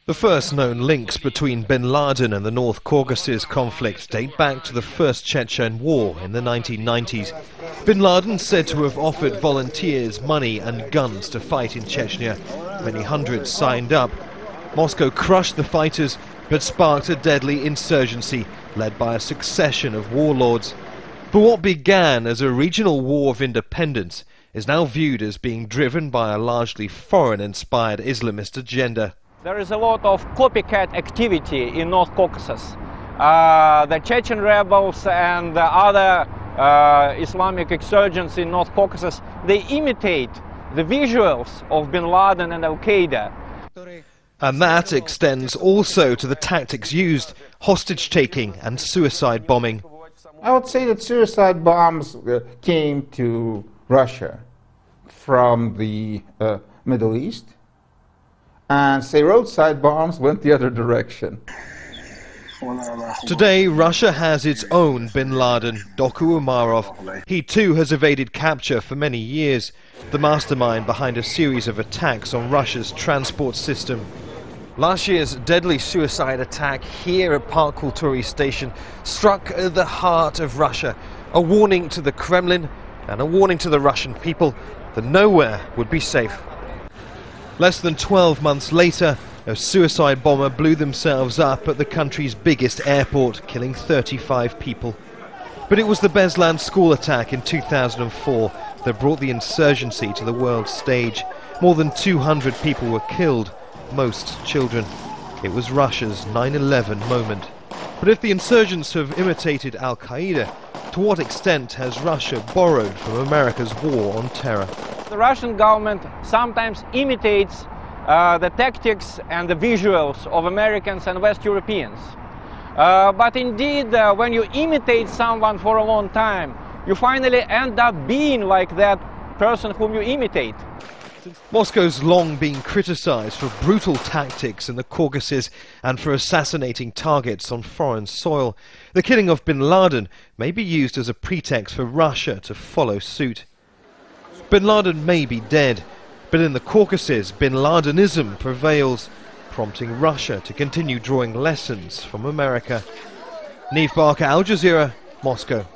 The first known links between bin Laden and the North Caucasus conflict date back to the First Chechen War in the 1990s. Bin Laden said to have offered volunteers money and guns to fight in Chechnya. Many hundreds signed up. Moscow crushed the fighters but sparked a deadly insurgency led by a succession of warlords. But what began as a regional war of independence is now viewed as being driven by a largely foreign-inspired Islamist agenda. There is a lot of copycat activity in North Caucasus. The Chechen rebels and the other Islamic insurgents in North Caucasus, they imitate the visuals of bin Laden and Al-Qaeda. And that extends also to the tactics used, hostage-taking and suicide bombing. I would say that suicide bombs came to Russia from the Middle East, and say roadside bombs went the other direction. Today, Russia has its own bin Laden, Doku Umarov. He too has evaded capture for many years, the mastermind behind a series of attacks on Russia's transport system. Last year's deadly suicide attack here at Park Kulturi station struck at the heart of Russia, a warning to the Kremlin and a warning to the Russian people that nowhere would be safe. Less than 12 months later, a suicide bomber blew themselves up at the country's biggest airport, killing 35 people. But it was the Beslan school attack in 2004 that brought the insurgency to the world stage. More than 200 people were killed, most children. It was Russia's 9/11 moment. But if the insurgents have imitated Al-Qaeda, to what extent has Russia borrowed from America's war on terror? The Russian government sometimes imitates the tactics and the visuals of Americans and West Europeans. But indeed, when you imitate someone for a long time, you finally end up being like that person whom you imitate. Moscow's long been criticized for brutal tactics in the Caucasus and for assassinating targets on foreign soil. The killing of bin Laden may be used as a pretext for Russia to follow suit. Bin Laden may be dead, but in the Caucasus, bin Ladenism prevails, prompting Russia to continue drawing lessons from America. Neve Barker, Al Jazeera, Moscow.